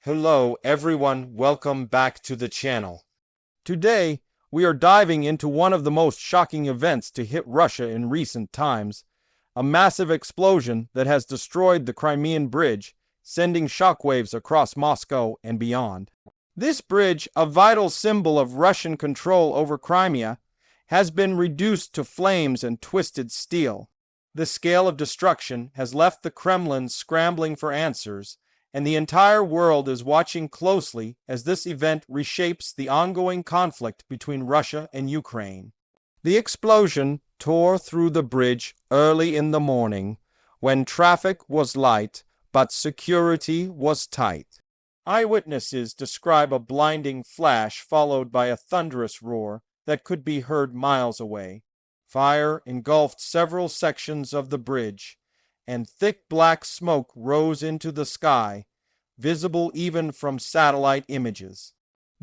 Hello everyone, welcome back to the channel. Today, we are diving into one of the most shocking events to hit Russia in recent times, a massive explosion that has destroyed the Crimean Bridge, sending shockwaves across Moscow and beyond. This bridge, a vital symbol of Russian control over Crimea, has been reduced to flames and twisted steel. The scale of destruction has left the Kremlin scrambling for answers, and the entire world is watching closely as this event reshapes the ongoing conflict between Russia and Ukraine. The explosion tore through the bridge early in the morning, when traffic was light but security was tight. Eyewitnesses describe a blinding flash followed by a thunderous roar that could be heard miles away. Fire engulfed several sections of the bridge, and thick black smoke rose into the sky, visible even from satellite images.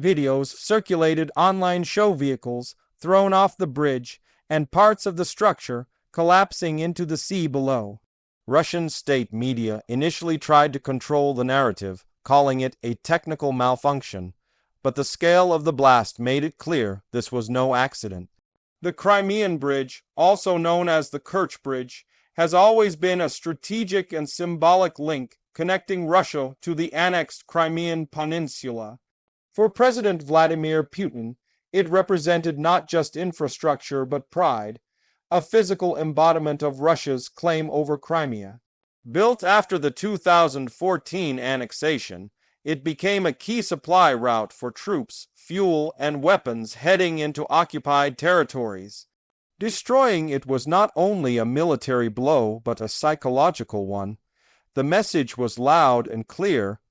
Videos circulated online show vehicles thrown off the bridge and parts of the structure collapsing into the sea below. Russian state media initially tried to control the narrative, calling it a technical malfunction, but the scale of the blast made it clear this was no accident. The Crimean Bridge, also known as the Kerch Bridge, has always been a strategic and symbolic link connecting Russia to the annexed Crimean Peninsula. For President Vladimir Putin, it represented not just infrastructure but pride, a physical embodiment of Russia's claim over Crimea. Built after the 2014 annexation, it became a key supply route for troops, fuel, and weapons heading into occupied territories. Destroying it was not only a military blow, but a psychological one. The message was loud and clear.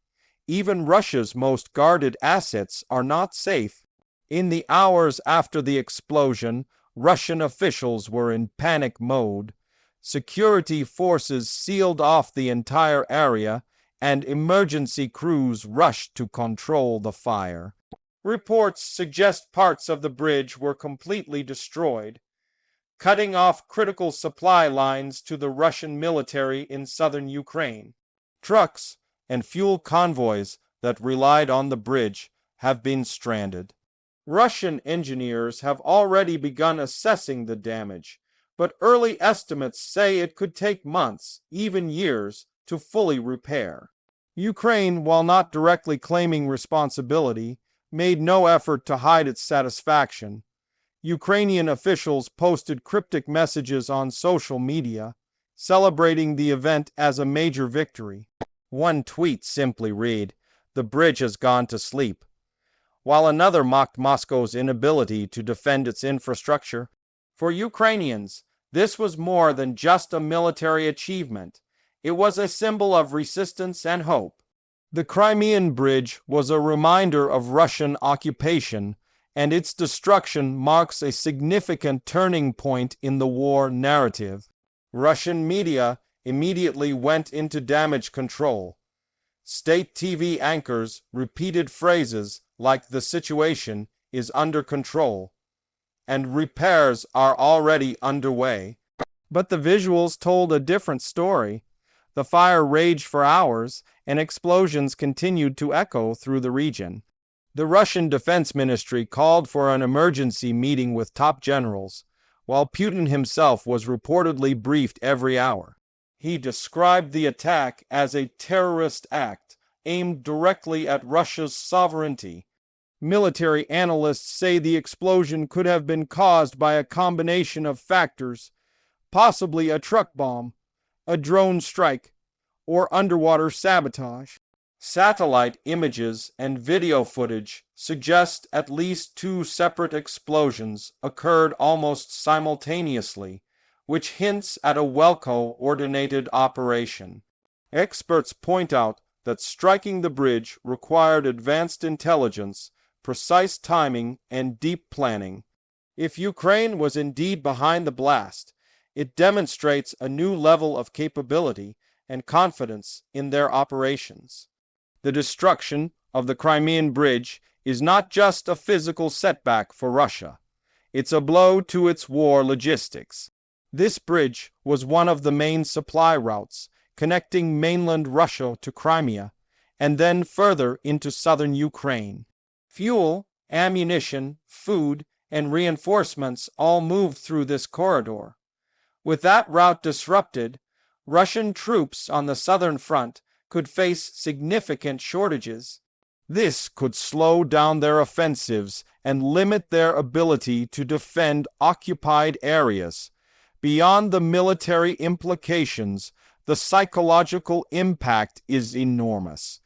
Even Russia's most guarded assets are not safe. In the hours after the explosion, Russian officials were in panic mode. Security forces sealed off the entire area, and emergency crews rushed to control the fire. Reports suggest parts of the bridge were completely destroyed, cutting off critical supply lines to the Russian military in southern Ukraine. Trucks and fuel convoys that relied on the bridge have been stranded. Russian engineers have already begun assessing the damage, but early estimates say it could take months, even years, to fully repair. Ukraine, while not directly claiming responsibility, made no effort to hide its satisfaction. Ukrainian officials posted cryptic messages on social media, celebrating the event as a major victory. One tweet simply read, "The bridge has gone to sleep," while another mocked Moscow's inability to defend its infrastructure. For Ukrainians, this was more than just a military achievement. It was a symbol of resistance and hope. The Crimean Bridge was a reminder of Russian occupation, and its destruction marks a significant turning point in the war narrative. Russian media immediately went into damage control. State TV anchors repeated phrases like "the situation is under control" and "repairs are already underway." But the visuals told a different story. The fire raged for hours, and explosions continued to echo through the region. The Russian Defense Ministry called for an emergency meeting with top generals, while Putin himself was reportedly briefed every hour. He described the attack as a terrorist act aimed directly at Russia's sovereignty. Military analysts say the explosion could have been caused by a combination of factors, possibly a truck bomb, a drone strike, or underwater sabotage. Satellite images and video footage suggest at least two separate explosions occurred almost simultaneously, which hints at a well-coordinated operation. Experts point out that striking the bridge required advanced intelligence, precise timing, and deep planning. If Ukraine was indeed behind the blast, it demonstrates a new level of capability and confidence in their operations. The destruction of the Crimean Bridge is not just a physical setback for Russia. It's a blow to its war logistics. This bridge was one of the main supply routes connecting mainland Russia to Crimea, and then further into southern Ukraine. Fuel, ammunition, food, and reinforcements all moved through this corridor. With that route disrupted, Russian troops on the southern front could face significant shortages. This could slow down their offensives and limit their ability to defend occupied areas. Beyond the military implications, the psychological impact is enormous.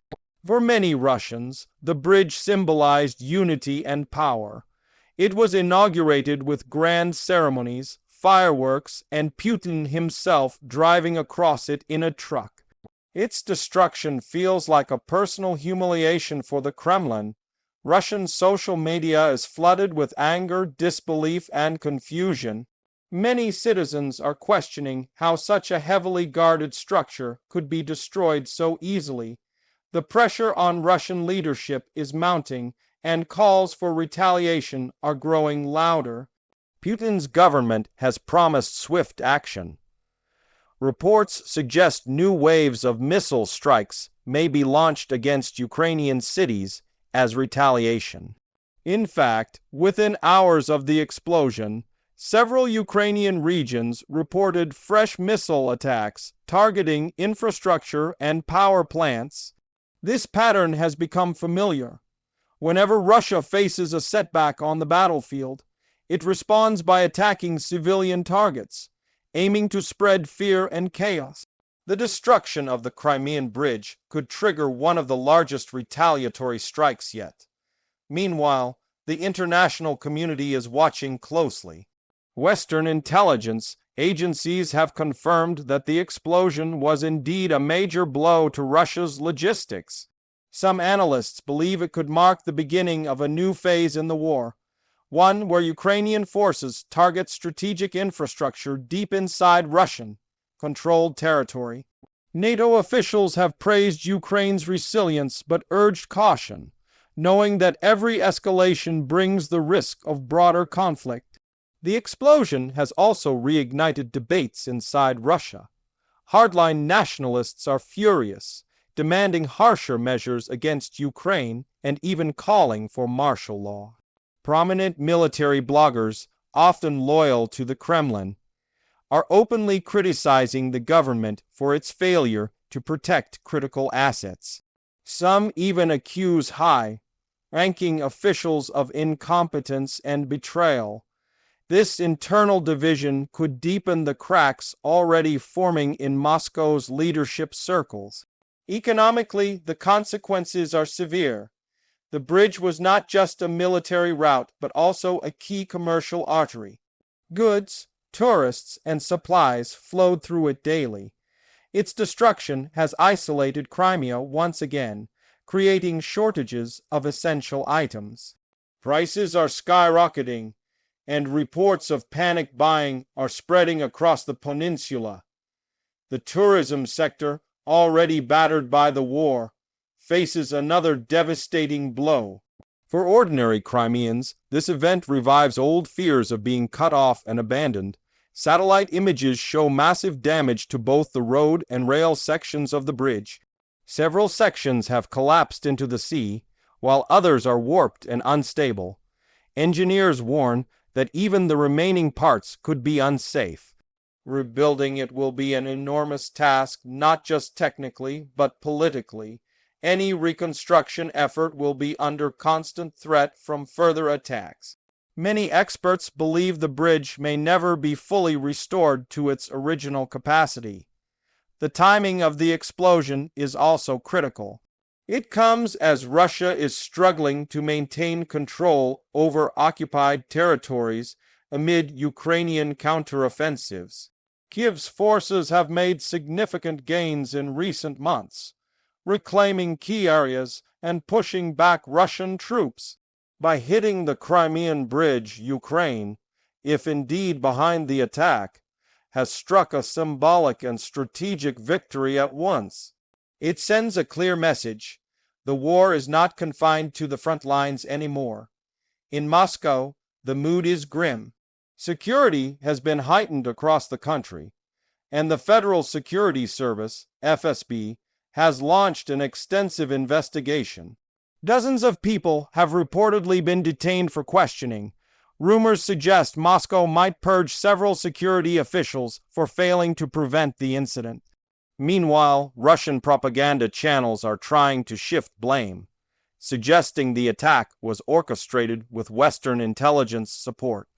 For many Russians, the bridge symbolized unity and power. It was inaugurated with grand ceremonies, fireworks, and Putin himself driving across it in a truck. Its destruction feels like a personal humiliation for the Kremlin. Russian social media is flooded with anger, disbelief, and confusion. Many citizens are questioning how such a heavily guarded structure could be destroyed so easily. The pressure on Russian leadership is mounting, and calls for retaliation are growing louder. Putin's government has promised swift action. Reports suggest new waves of missile strikes may be launched against Ukrainian cities as retaliation. In fact, within hours of the explosion, several Ukrainian regions reported fresh missile attacks targeting infrastructure and power plants. This pattern has become familiar. Whenever Russia faces a setback on the battlefield, it responds by attacking civilian targets, aiming to spread fear and chaos. The destruction of the Crimean Bridge could trigger one of the largest retaliatory strikes yet. Meanwhile, the international community is watching closely. Western intelligence agencies have confirmed that the explosion was indeed a major blow to Russia's logistics. Some analysts believe it could mark the beginning of a new phase in the war, one where Ukrainian forces target strategic infrastructure deep inside Russian-controlled territory. NATO officials have praised Ukraine's resilience but urged caution, knowing that every escalation brings the risk of broader conflict. The explosion has also reignited debates inside Russia. Hardline nationalists are furious, demanding harsher measures against Ukraine and even calling for martial law. Prominent military bloggers, often loyal to the Kremlin, are openly criticizing the government for its failure to protect critical assets. Some even accuse high-ranking officials of incompetence and betrayal. This internal division could deepen the cracks already forming in Moscow's leadership circles. Economically, the consequences are severe. The bridge was not just a military route, but also a key commercial artery. Goods, tourists, and supplies flowed through it daily. Its destruction has isolated Crimea once again, creating shortages of essential items. Prices are skyrocketing, and reports of panic buying are spreading across the peninsula. The tourism sector, already battered by the war, faces another devastating blow. For ordinary Crimeans, this event revives old fears of being cut off and abandoned. Satellite images show massive damage to both the road and rail sections of the bridge. Several sections have collapsed into the sea, while others are warped and unstable. Engineers warn that even the remaining parts could be unsafe. Rebuilding it will be an enormous task, not just technically, but politically. Any reconstruction effort will be under constant threat from further attacks. Many experts believe the bridge may never be fully restored to its original capacity. The timing of the explosion is also critical. It comes as Russia is struggling to maintain control over occupied territories amid Ukrainian counteroffensives. Kiev's forces have made significant gains in recent months, reclaiming key areas and pushing back Russian troops. By hitting the Crimean Bridge, Ukraine, if indeed behind the attack, has struck a symbolic and strategic victory at once. It sends a clear message. The war is not confined to the front lines anymore. In Moscow, the mood is grim. Security has been heightened across the country, and the Federal Security Service, FSB, has launched an extensive investigation. Dozens of people have reportedly been detained for questioning. Rumors suggest Moscow might purge several security officials for failing to prevent the incident. Meanwhile, Russian propaganda channels are trying to shift blame, suggesting the attack was orchestrated with Western intelligence support.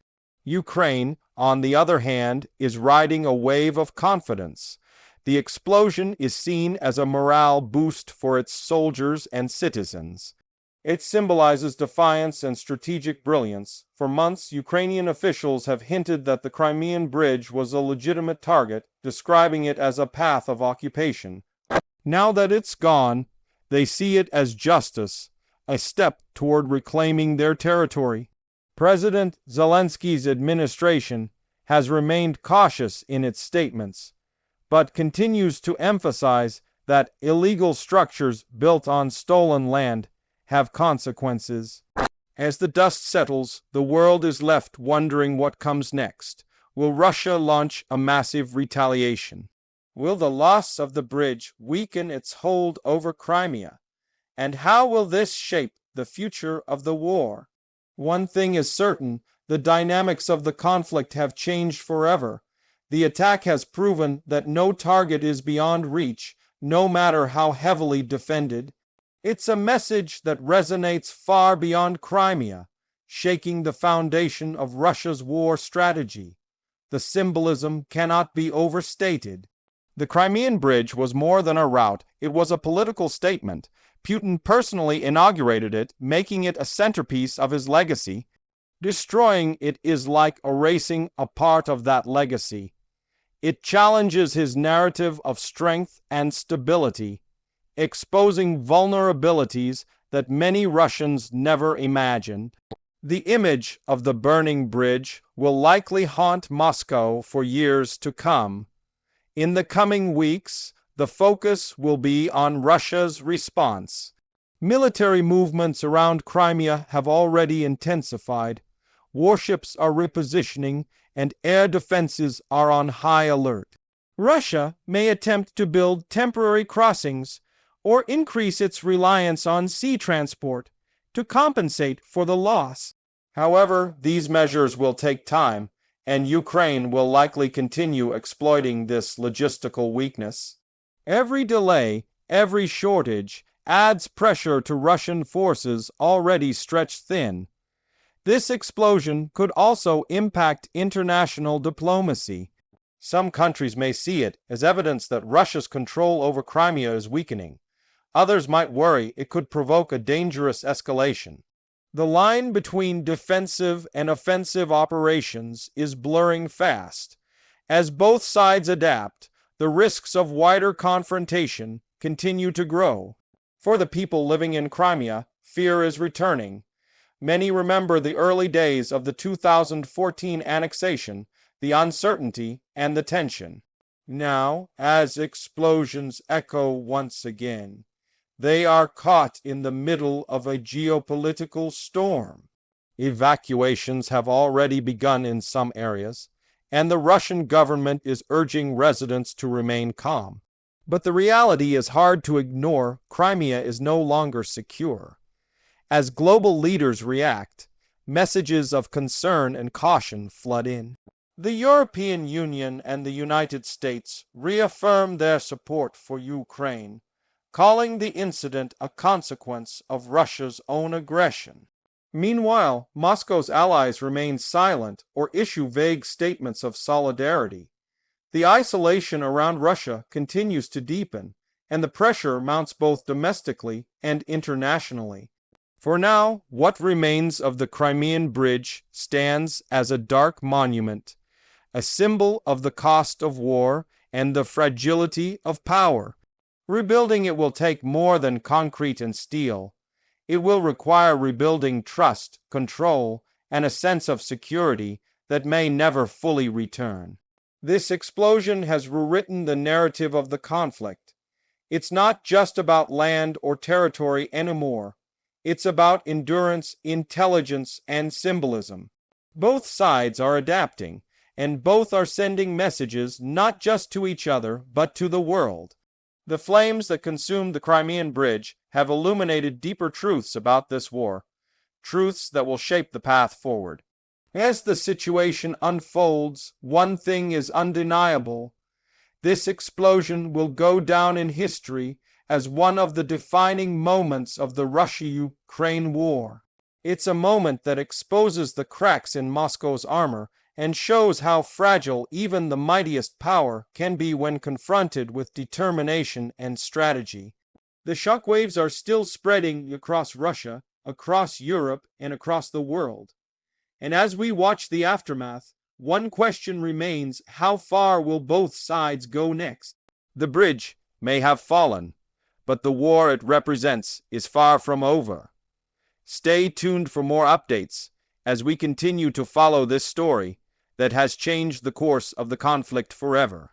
Ukraine, on the other hand, is riding a wave of confidence. The explosion is seen as a morale boost for its soldiers and citizens. It symbolizes defiance and strategic brilliance. For months, Ukrainian officials have hinted that the Crimean Bridge was a legitimate target, describing it as a path of occupation. Now that it's gone, they see it as justice, a step toward reclaiming their territory. President Zelensky's administration has remained cautious in its statements, but continues to emphasize that illegal structures built on stolen land have consequences. As the dust settles, the world is left wondering what comes next. Will Russia launch a massive retaliation? Will the loss of the bridge weaken its hold over Crimea? And how will this shape the future of the war? One thing is certain, the dynamics of the conflict have changed forever. The attack has proven that no target is beyond reach, no matter how heavily defended. It's a message that resonates far beyond Crimea, shaking the foundation of Russia's war strategy. The symbolism cannot be overstated. The Crimean Bridge was more than a route, it was a political statement. Putin personally inaugurated it, making it a centerpiece of his legacy. Destroying it is like erasing a part of that legacy. It challenges his narrative of strength and stability, exposing vulnerabilities that many Russians never imagined. The image of the burning bridge will likely haunt Moscow for years to come. In the coming weeks, the focus will be on Russia's response. Military movements around Crimea have already intensified. Warships are repositioning, and air defenses are on high alert. Russia may attempt to build temporary crossings or increase its reliance on sea transport to compensate for the loss. However, these measures will take time, and Ukraine will likely continue exploiting this logistical weakness. Every delay, every shortage, adds pressure to Russian forces already stretched thin. This explosion could also impact international diplomacy. Some countries may see it as evidence that Russia's control over Crimea is weakening. Others might worry it could provoke a dangerous escalation. The line between defensive and offensive operations is blurring fast. As both sides adapt, the risks of wider confrontation continue to grow. For the people living in Crimea, fear is returning. Many remember the early days of the 2014 annexation, the uncertainty and the tension. Now, as explosions echo once again, they are caught in the middle of a geopolitical storm. Evacuations have already begun in some areas, and the Russian government is urging residents to remain calm. But the reality is hard to ignore. Crimea is no longer secure. As global leaders react, messages of concern and caution flood in. The European Union and the United States reaffirm their support for Ukraine, calling the incident a consequence of Russia's own aggression. Meanwhile, Moscow's allies remain silent or issue vague statements of solidarity. The isolation around Russia continues to deepen, and the pressure mounts both domestically and internationally. For now, what remains of the Crimean Bridge stands as a dark monument, a symbol of the cost of war and the fragility of power. Rebuilding it will take more than concrete and steel. It will require rebuilding trust, control, and a sense of security that may never fully return. This explosion has rewritten the narrative of the conflict. It's not just about land or territory anymore. It's about endurance, intelligence, and symbolism. Both sides are adapting, and both are sending messages not just to each other, but to the world. The flames that consumed the Crimean Bridge have illuminated deeper truths about this war, truths that will shape the path forward. As the situation unfolds, one thing is undeniable. This explosion will go down in history as one of the defining moments of the Russia-Ukraine war. It's a moment that exposes the cracks in Moscow's armor and shows how fragile even the mightiest power can be when confronted with determination and strategy. The shockwaves are still spreading across Russia, across Europe, and across the world. And as we watch the aftermath, one question remains: how far will both sides go next? The bridge may have fallen, but the war it represents is far from over. Stay tuned for more updates as we continue to follow this story that has changed the course of the conflict forever.